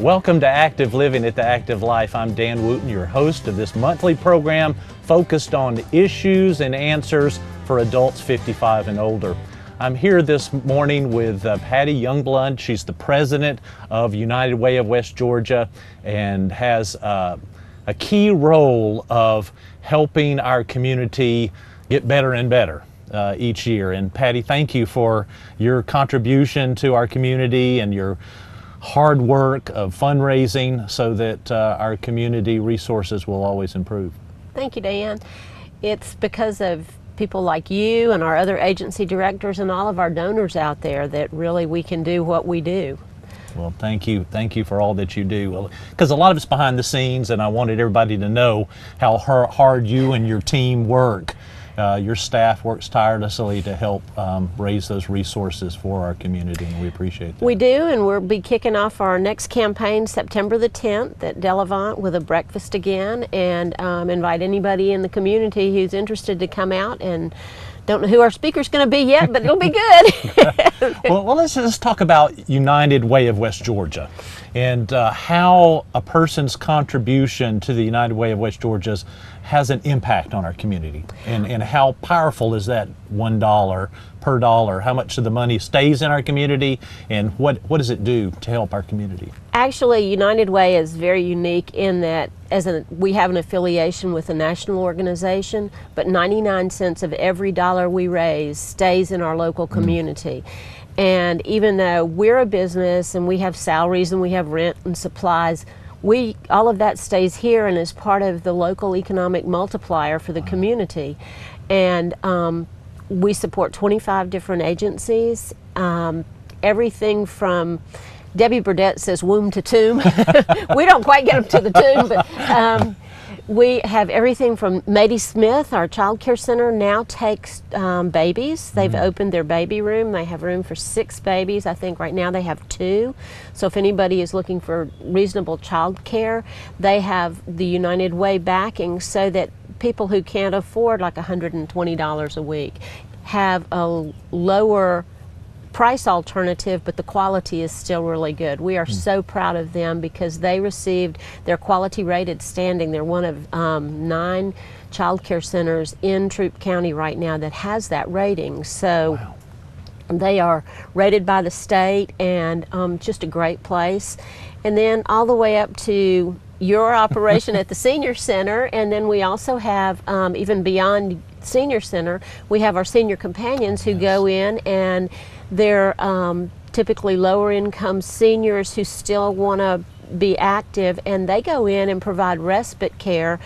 Welcome to Active Living at the Active Life. I'm Dan Wooten, your host of this monthly program focused on issues and answers for adults 55 and older. I'm here this morning with Patty Youngblood. She's the president of United Way of West Georgia and has a key role of helping our community get better and better each year. And Patty, thank you for your contribution to our community and your hard work of fundraising so that our community resources will always improve. Thank you, Dan. It's because of people like you and our other agency directors and all of our donors out there that really we can do what we do. Well, thank you for all that you do. Well, because a lot of it's behind the scenes, and I wanted everybody to know how hard you and your team work. Your staff works tirelessly to help raise those resources for our community, and we appreciate that. We do, and we'll be kicking off our next campaign September the 10th at Delavant with a breakfast again, and invite anybody in the community who's interested to come out. And don't know who our speaker's going to be yet, but it'll be good. well, let's talk about United Way of West Georgia and how a person's contribution to the United Way of West Georgia has an impact on our community, and how powerful is that $1 per dollar? How much of the money stays in our community, and what does it do to help our community? Actually, United Way is very unique in that we have an affiliation with a national organization, but 99 cents of every dollar we raise stays in our local community. And even though we're a business and we have salaries and we have rent and supplies, all of that stays here and is part of the local economic multiplier for the community. And we support 25 different agencies, everything from, Debbie Burdett says womb to tomb. We don't quite get them to the tomb, but we have everything from Mady Smith, our child care center, now takes babies. They've opened their baby room. They have room for 6 babies. I think right now they have 2. So if anybody is looking for reasonable child care, they have the United Way backing so that people who can't afford like $120 a week have a lower price alternative, but the quality is still really good. We are so proud of them because they received their quality rated standing. They're one of 9 child care centers in Troup County right now that has that rating. So they are rated by the state, and just a great place. And then all the way up to your operation at the senior center, and then we also have even beyond senior center, we have our senior companions who go in, and they're typically lower income seniors who still want to be active, and they go in and provide respite care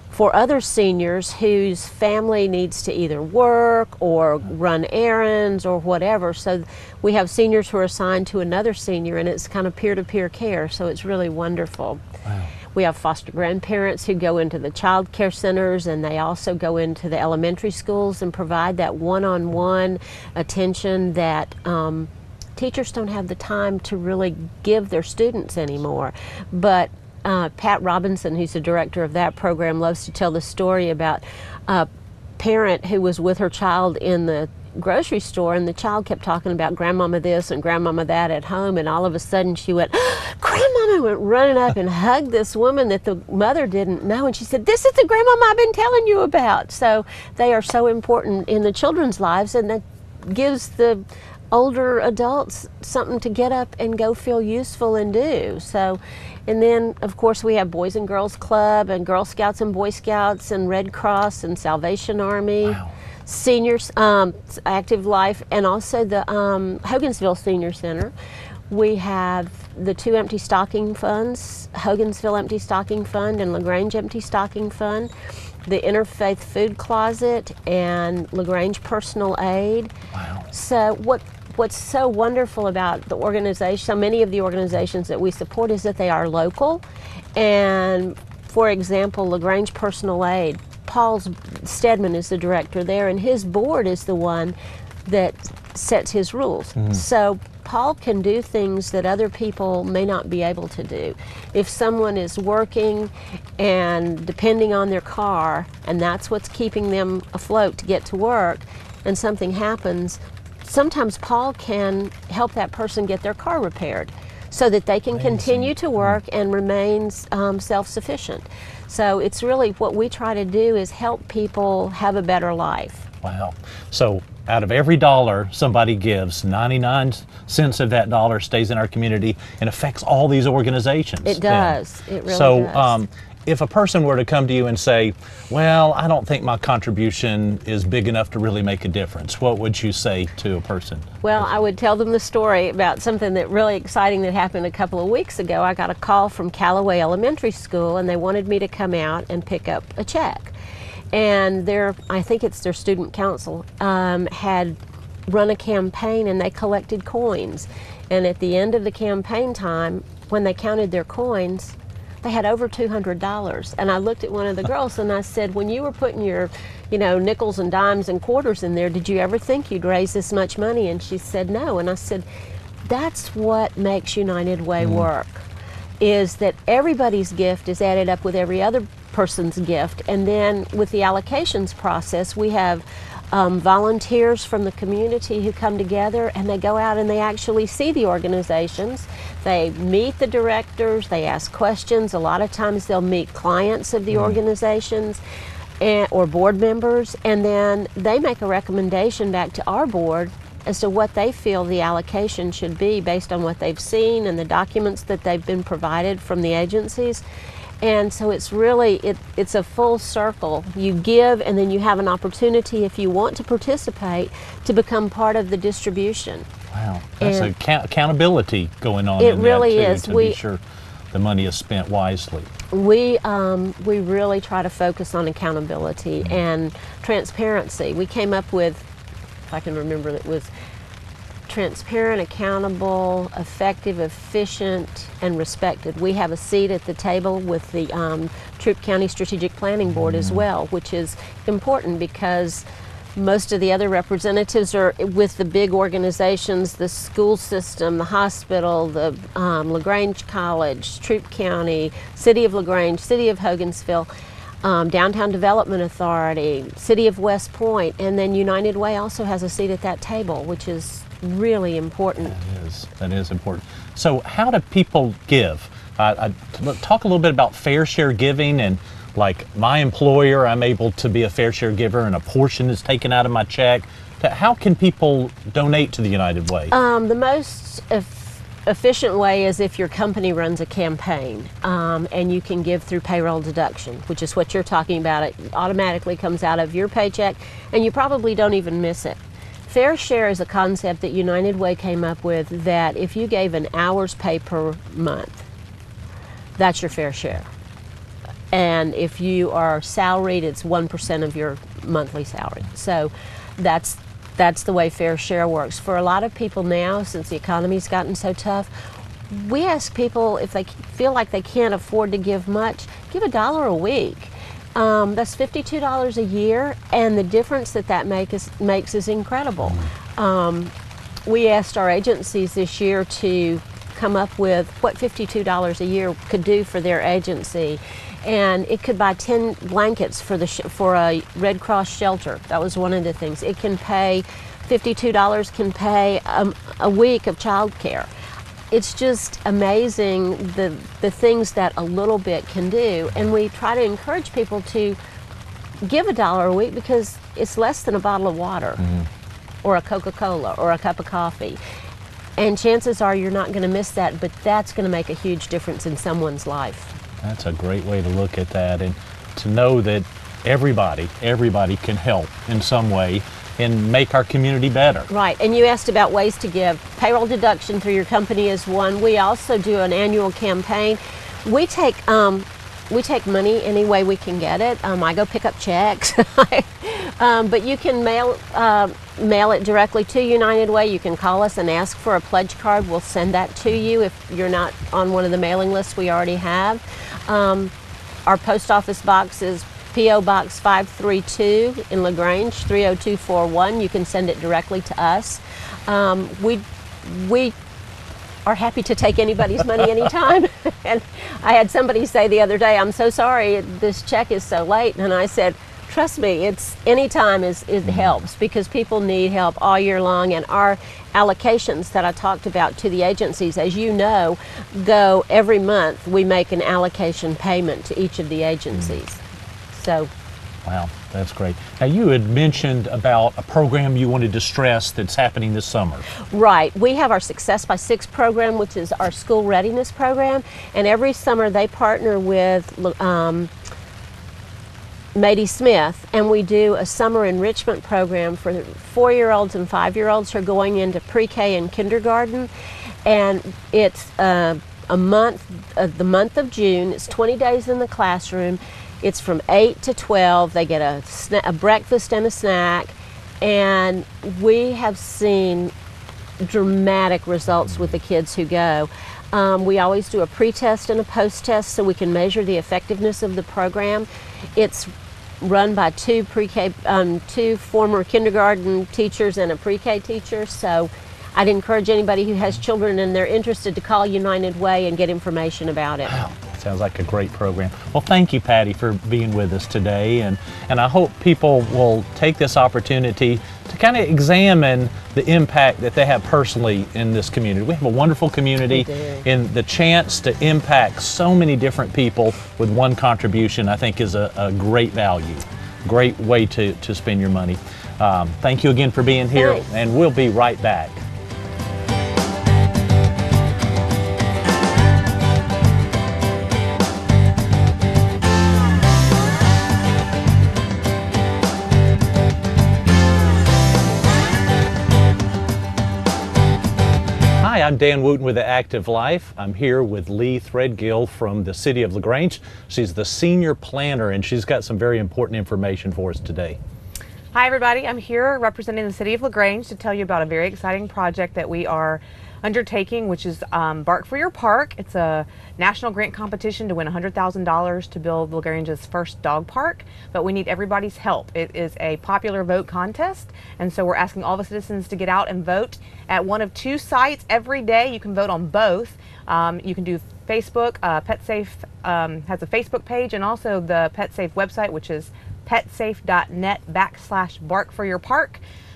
for other seniors whose family needs to either work or run errands or whatever. So we have seniors who are assigned to another senior, and it's kind of peer-to-peer care, so it's really wonderful. Wow. We have foster grandparents who go into the child care centers, and they also go into the elementary schools and provide that one-on-one attention that teachers don't have the time to really give their students anymore. But Pat Robinson, who's the director of that program, loves to tell the story about a parent who was with her child in the grocery store, and the child kept talking about grandmama this and grandmama that at home, and all of a sudden she went, grandmama, went running up and hugged this woman that the mother didn't know, and she said, this is the grandmama I've been telling you about. So they are so important in the children's lives, and that gives the older adults something to get up and go feel useful and do. So, and then of course we have Boys and Girls Club and Girl Scouts and Boy Scouts and Red Cross and Salvation Army. Wow. Seniors, Active Life, and also the Hogansville Senior Center. We have the 2 empty stocking funds, Hogansville Empty Stocking Fund and LaGrange Empty Stocking Fund, the Interfaith Food Closet, and LaGrange Personal Aid. Wow. So what's so wonderful about the organization, so many of the organizations that we support, is that they are local. And for example, LaGrange Personal Aid, Paul Stedman is the director there, and his board is the one that sets his rules. So Paul can do things that other people may not be able to do. If someone is working and depending on their car, and that's what's keeping them afloat to get to work, and something happens, sometimes Paul can help that person get their car repaired. so that they can Amazing. continue to work and remain self-sufficient. So it's really what we try to do is help people have a better life. Wow. So out of every dollar somebody gives, 99 cents of that dollar stays in our community and affects all these organizations. It does. It really so, does. If a person were to come to you and say, well, I don't think my contribution is big enough to really make a difference, what would you say to a person? Well, I would tell them the story about something that really exciting that happened a couple of weeks ago. I got a call from Callaway Elementary School, and they wanted me to come out and pick up a check. And I think it's their student council, had run a campaign, and they collected coins. And at the end of the campaign time, when they counted their coins, they had over $200. And I looked at one of the girls and I said, when you were putting your, nickels and dimes and quarters in there, did you ever think you'd raise this much money? And she said, no. And I said, that's what makes United Way work, is that everybody's gift is added up with every other person's gift. And then with the allocations process, we have volunteers from the community who come together, and they go out and they actually see the organizations. They meet the directors, they ask questions. A lot of times they'll meet clients of the organizations or board members, and then they make a recommendation back to our board as to what they feel the allocation should be based on what they've seen and the documents that they've been provided from the agencies. And so it's really, it's a full circle. You give, and then you have an opportunity, if you want to participate, to become part of the distribution. Wow, that's accountability going on. It in really that too, is. To be sure the money is spent wisely. We really try to focus on accountability and transparency. We came up with, if I can remember, it was transparent, accountable, effective, efficient, and respected. We have a seat at the table with the Troup County Strategic Planning Board as well, which is important because most of the other representatives are with the big organizations, the school system, the hospital, the LaGrange College, Troup County, City of LaGrange, City of Hogansville, Downtown Development Authority, City of West Point, and then United Way also has a seat at that table, which is really important. That is important. So how do people give? Talk a little bit about fair share giving, and like my employer, I'm able to be a fair share giver and a portion is taken out of my check. How can people donate to the United Way? The most efficient way is if your company runs a campaign, and you can give through payroll deduction, which is what you're talking about. It automatically comes out of your paycheck and you probably don't even miss it. Fair share is a concept that United Way came up with, that if you gave an hour's pay per month, that's your fair share. And if you are salaried, it's 1% of your monthly salary. So that's the way fair share works. For a lot of people now, since the economy's gotten so tough, we ask people if they feel like they can't afford to give much, give $1 a week. That's $52 a year, and the difference that makes is incredible. We asked our agencies this year to come up with what $52 a year could do for their agency, and it could buy 10 blankets for a Red Cross shelter. That was one of the things. It can pay $52 can pay a week of child care. It's just amazing the things that a little bit can do, and we try to encourage people to give $1 a week because it's less than a bottle of water or a Coca-Cola or a cup of coffee, and chances are you're not going to miss that, but that's going to make a huge difference in someone's life. That's a great way to look at that, and to know that everybody can help in some way and make our community better. Right, and you asked about ways to give. Payroll deduction through your company is one. We also do an annual campaign. We take money any way we can get it. I go pick up checks, but you can mail it directly to United Way. You can call us and ask for a pledge card. We'll send that to you if you're not on one of the mailing lists we already have. Our post office box is P.O. Box 532 in LaGrange, 30241. You can send it directly to us. We are happy to take anybody's money anytime. And I had somebody say the other day, I'm so sorry this check is so late. And I said, Trust me, it's anytime it helps, because people need help all year long, and our allocations that I talked about to the agencies, as you know, go every month. We make an allocation payment to each of the agencies. So. Wow, that's great. Now, you had mentioned about a program you wanted to stress that's happening this summer. Right. We have our Success by Six program, which is our school readiness program, and every summer they partner with Mady Smith, and we do a summer enrichment program for 4-year-olds and 5-year-olds who are going into pre-K and kindergarten, and it's the month of June. It's 20 days in the classroom. It's from 8 to 12. They get a breakfast and a snack, and we have seen dramatic results with the kids who go. We always do a pre-test and a post-test so we can measure the effectiveness of the program. It's run by two former kindergarten teachers and a pre-K teacher, so I'd encourage anybody who has children and they're interested to call United Way and get information about it. Wow, sounds like a great program. Well, thank you, Patty, for being with us today, and I hope people will take this opportunity to kind of examine the impact that they have personally in this community. We have a wonderful community, and the chance to impact so many different people with one contribution, I think, is a great value, great way to spend your money. Thank you again for being here. Thanks. And we'll be right back. Hi, I'm Dan Wooten with The Active Life. I'm here with Lee Threadgill from the City of LaGrange. She's the senior planner, and she's got some very important information for us today. Hi everybody, I'm here representing the City of LaGrange to tell you about a very exciting project that we are undertaking, which is Bark for Your Park. It's a national grant competition to win $100,000 to build LaGrange's first dog park, but we need everybody's help. It is a popular vote contest, and so we're asking all the citizens to get out and vote at one of 2 sites every day. You can vote on both. You can do Facebook. PetSafe has a Facebook page, and also the PetSafe website, which is petsafe.net/barkforyourpark.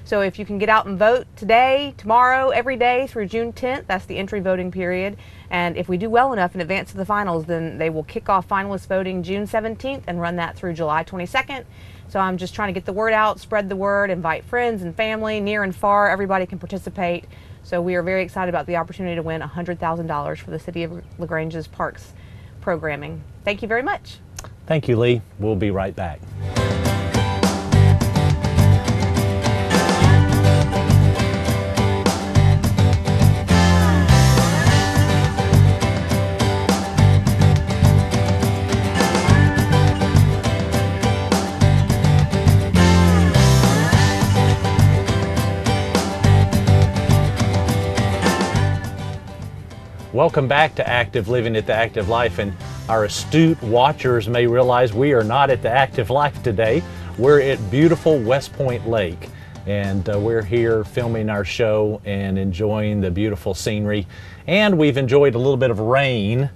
So if you can get out and vote today, tomorrow, every day through June 10th, that's the entry voting period. And if we do well enough in advance to the finals, then they will kick off finalist voting June 17th and run that through July 22nd. So I'm just trying to get the word out, spread the word, invite friends and family, near and far. Everybody can participate. So we are very excited about the opportunity to win $100,000 for the City of LaGrange's Parks programming. Thank you very much. Thank you, Lee. We'll be right back. Welcome back to Active Living at the Active Life, and our astute watchers may realize we are not at the Active Life today. We're at beautiful West Point Lake, and we're here filming our show and enjoying the beautiful scenery. And we've enjoyed a little bit of rain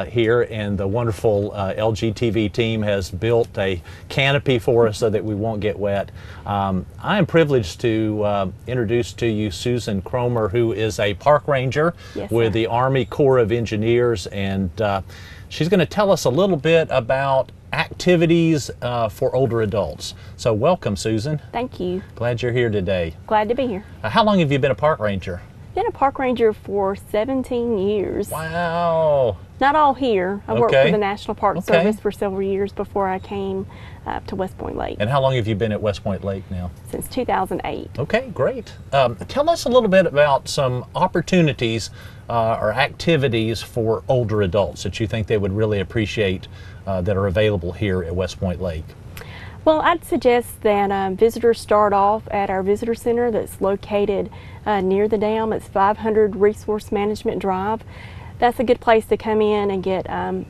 here, and the wonderful LGTV team has built a canopy for us so that we won't get wet. I am privileged to introduce to you Susan Cromer, who is a park ranger with the Army Corps of Engineers, and she's going to tell us a little bit about activities for older adults. So welcome, Susan. Thank you. Glad you're here today. Glad to be here. How long have you been a park ranger? Been a park ranger for 17 years. Wow. Not all here. I worked for the National Park Service for several years before I came to West Point Lake. And how long have you been at West Point Lake now? Since 2008. Okay, great. Tell us a little bit about some opportunities or activities for older adults that you think they would really appreciate that are available here at West Point Lake. Well, I'd suggest that visitors start off at our visitor center that's located near the dam. It's 500 Resource Management Drive. That's a good place to come in and get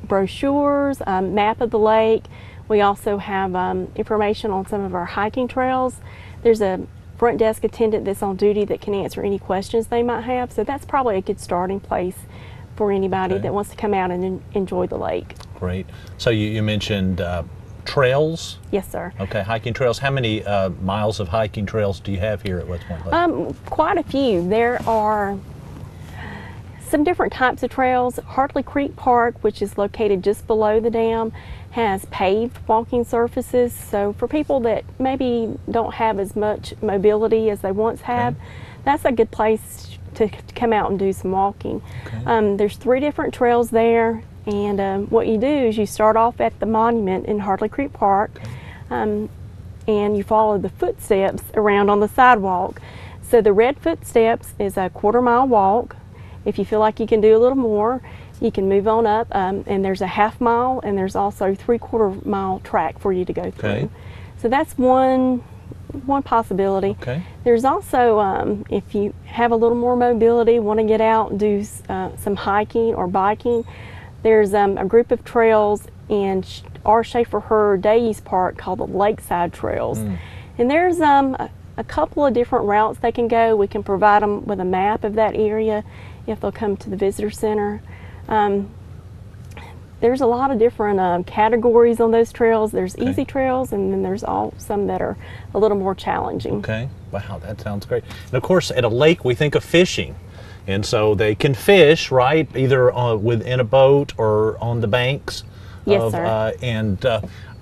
brochures, map of the lake. We also have information on some of our hiking trails. There's a front desk attendant that's on duty that can answer any questions they might have. So that's probably a good starting place for anybody that wants to come out and enjoy the lake. Great. So you mentioned trails? Yes, sir. Okay, hiking trails. How many miles of hiking trails do you have here at West Point Lake? Quite a few. There are some different types of trails. Hartley Creek Park, which is located just below the dam, has paved walking surfaces. So for people that maybe don't have as much mobility as they once had, that's a good place to come out and do some walking. Okay. There's 3 different trails there, and what you do is you start off at the monument in Hartley Creek Park, and you follow the footsteps around on the sidewalk. So the red footsteps is a 1/4 mile walk. If you feel like you can do a little more, you can move on up, and there's a 1/2 mile, and there's also 3/4 mile track for you to go through. So that's one possibility. Okay. There's also, if you have a little more mobility, want to get out and do some hiking or biking, there's a group of trails in R. Schaefer Hurd Day Use Park called the Lakeside Trails. And there's a couple of different routes they can go. We can provide them with a map of that area if they'll come to the visitor center. There's a lot of different categories on those trails. There's easy trails, and then there's some that are a little more challenging. Okay, wow, that sounds great. And of course, at a lake, we think of fishing. And so they can fish, right, either within a boat or on the banks. Yes, sir.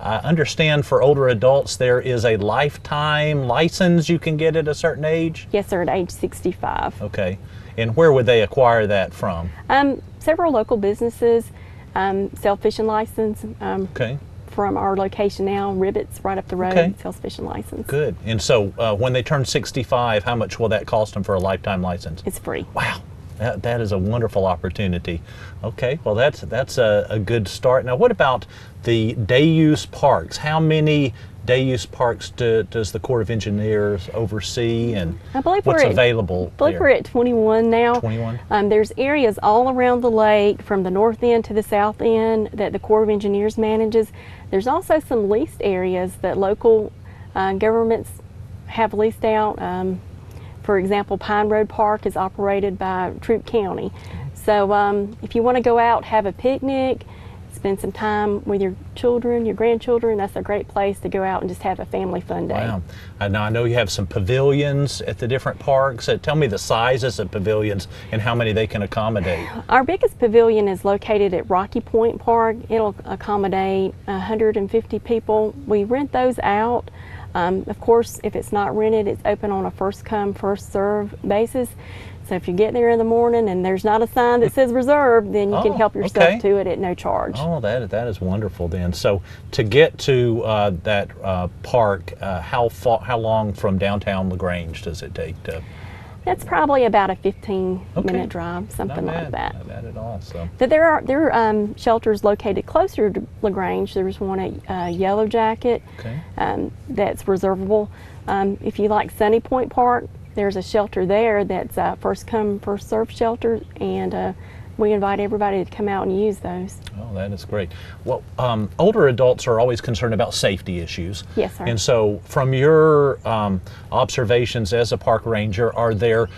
I understand for older adults there is a lifetime license you can get at a certain age? Yes, sir, at age 65. Okay. And where would they acquire that from? Several local businesses sell fishing license. From our location now, Ribbits, right up the road, sells fishing license. Good. And so when they turn 65, how much will that cost them for a lifetime license? It's free. Wow. That is a wonderful opportunity. Okay, well that's a good start. Now what about the day use parks? How many day use parks does the Corps of Engineers oversee, and what's available? I believe we're at 21 now. 21? There's areas all around the lake from the north end to the south end that the Corps of Engineers manages. There's also some leased areas that local governments have leased out. For example, Pine Road Park is operated by Troup County. So if you want to go out, have a picnic, spend some time with your children, your grandchildren, that's a great place to go out and just have a family fun day. Wow. Now I know you have some pavilions at the different parks. Tell me the sizes of pavilions and how many they can accommodate. Our biggest pavilion is located at Rocky Point Park. It'll accommodate 150 people. We rent those out. Of course, if it's not rented, it's open on a first come, first serve basis. So if you get there in the morning and there's not a sign that says reserved, then you can help yourself to it at no charge. Oh, that is wonderful then. So to get to that park, how long from downtown LaGrange does it take to? That's probably about a 15-minute drive, something like that. Not bad at all. So. But there are shelters located closer to LaGrange. There's one at Yellow Jacket that's reservable. If you like Sunny Point Park, there's a shelter there that's first come, first served shelter, and we invite everybody to come out and use those. Oh, that is great. Well, older adults are always concerned about safety issues. Yes, sir. And so from your observations as a park ranger, are there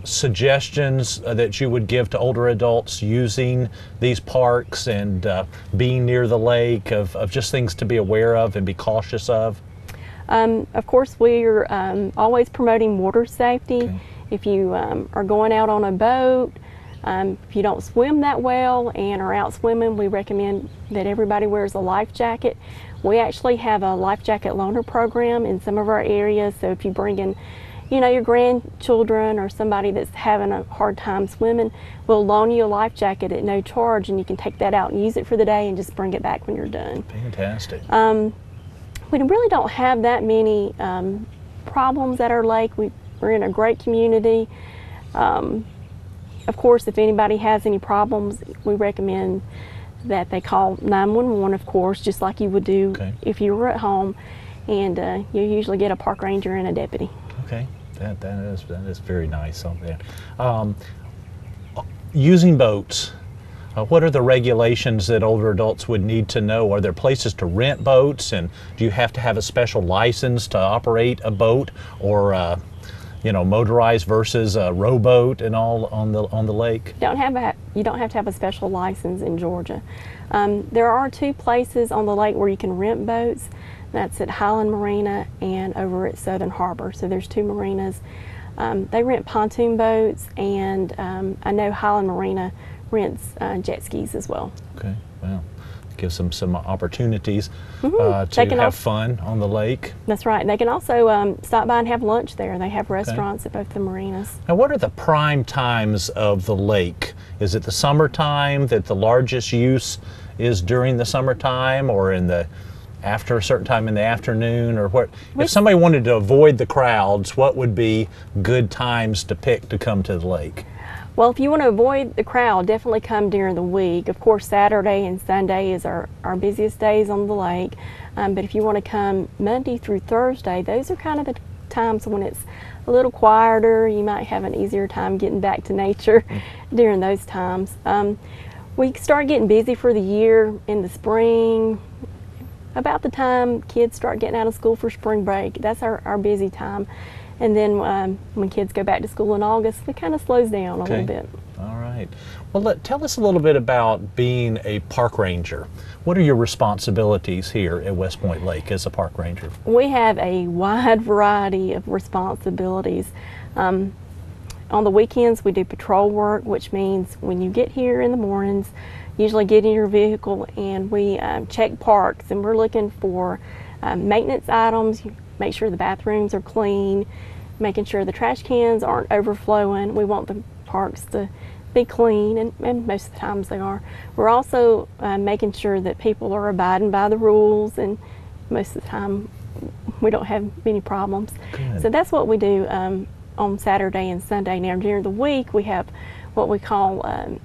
suggestions that you would give to older adults using these parks and being near the lake, of just things to be aware of and be cautious of? Of course, we're always promoting water safety. If you are going out on a boat, if you don't swim that well and are out swimming, we recommend that everybody wears a life jacket. We actually have a life jacket loaner program in some of our areas, so if you bring in your grandchildren or somebody that's having a hard time swimming, we'll loan you a life jacket at no charge, and you can take that out and use it for the day and just bring it back when you're done. Fantastic. We really don't have that many problems at our lake. We're in a great community. Of course, if anybody has any problems, we recommend that they call 911, of course, just like you would do if you were at home, and you usually get a park ranger and a deputy. Okay, that is very nice on there. Using boats, what are the regulations that older adults would need to know? Are there places to rent boats, and do you have to have a special license to operate a boat, or you know, motorized versus a rowboat and all on the lake? You don't have to have a special license in Georgia. There are 2 places on the lake where you can rent boats. That's at Highland Marina and over at Southern Harbor. So there's 2 marinas. They rent pontoon boats, and I know Highland Marina rents jet skis as well. Okay, well, gives them some opportunities to have fun on the lake. That's right. They can also stop by and have lunch there. They have restaurants at both the marinas. Now, what are the prime times of the lake? Is it the summertime that the largest use is during the summertime, or in the after a certain time in the afternoon, or what? If somebody wanted to avoid the crowds, what would be good times to pick to come to the lake? Well, if you want to avoid the crowd, definitely come during the week. Of course, Saturday and Sunday is our busiest days on the lake. But if you want to come Monday through Thursday, those are kind of the times when it's a little quieter. You might have an easier time getting back to nature during those times. We start getting busy for the year in the spring, about the time kids start getting out of school for spring break. That's our busy time. And then when kids go back to school in August, it kind of slows down a little bit. All right. Well, tell us a little bit about being a park ranger. What are your responsibilities here at West Point Lake as a park ranger? We have a wide variety of responsibilities. On the weekends, we do patrol work, which means when you get here in the mornings, usually get in your vehicle and we check parks, and we're looking for maintenance items, make sure the bathrooms are clean, making sure the trash cans aren't overflowing. We want the parks to be clean, and most of the times they are. We're also making sure that people are abiding by the rules, and most of the time we don't have many problems. Good. So that's what we do on Saturday and Sunday. Now during the week we have what we call,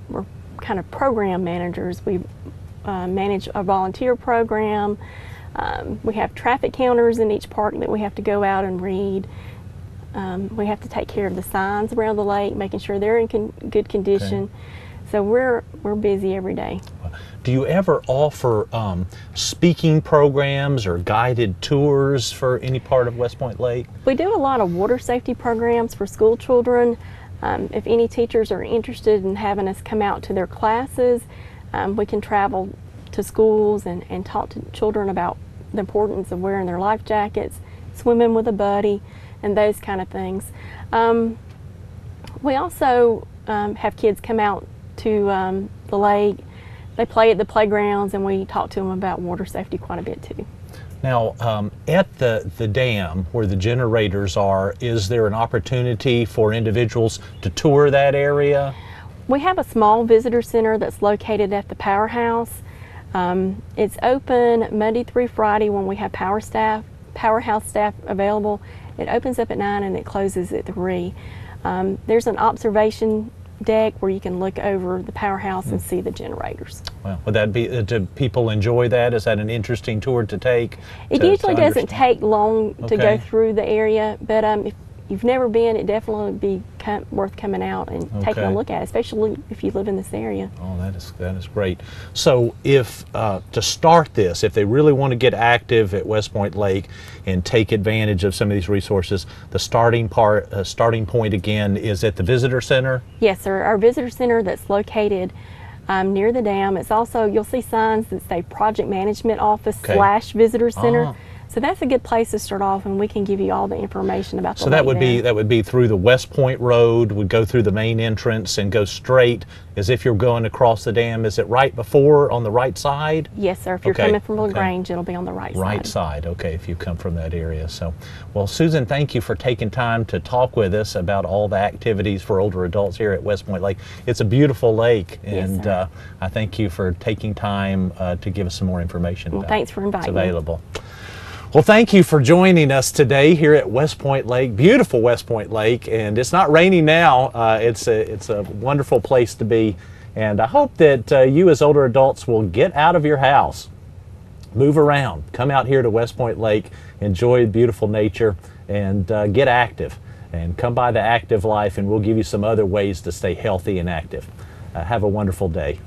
we're kind of program managers. We manage a volunteer program. We have traffic counters in each park that we have to go out and read. We have to take care of the signs around the lake, making sure they're in good condition. Okay. So we're busy every day. Do you ever offer speaking programs or guided tours for any part of West Point Lake? We do a lot of water safety programs for school children. If any teachers are interested in having us come out to their classes, we can travel to schools and talk to children about the importance of wearing their life jackets, swimming with a buddy, and those kind of things. We also have kids come out to the lake. They play at the playgrounds, and we talk to them about water safety quite a bit too. Now, at the dam where the generators are, is there an opportunity for individuals to tour that area? We have a small visitor center that's located at the powerhouse. It's open Monday through Friday when we have powerhouse staff available. It opens up at 9 and it closes at 3. There's an observation deck where you can look over the powerhouse and see the generators. Well, would that be, do people enjoy that? Is that an interesting tour to take? It usually doesn't take long to go through the area, but if you've never been, it definitely would be worth coming out and taking a look at, especially if you live in this area. Oh, that is great. So if, to start this, if they really want to get active at West Point Lake and take advantage of some of these resources, the starting point again is at the visitor center? Yes, sir. Our visitor center that's located near the dam. It's also, you'll see signs that say Project Management Office / Visitor Center. So that's a good place to start off, and we can give you all the information about the lake. So that would be through the West Point Road, would go through the main entrance and go straight as if you're going across the dam. Is it right before on the right side? Yes, sir. If you're coming from LaGrange, it'll be on the right side. Right side, okay, if you come from that area. So, well, Susan, thank you for taking time to talk with us about all the activities for older adults here at West Point Lake. It's a beautiful lake, and I thank you for taking time to give us some more information. Well, thanks for inviting me. It's available. Well, thank you for joining us today here at West Point Lake, beautiful West Point Lake, and it's not raining now. It's a wonderful place to be, and I hope that you as older adults will get out of your house, move around, come out here to West Point Lake, enjoy beautiful nature, and get active, and come by the Active Life, and we'll give you some other ways to stay healthy and active. Have a wonderful day.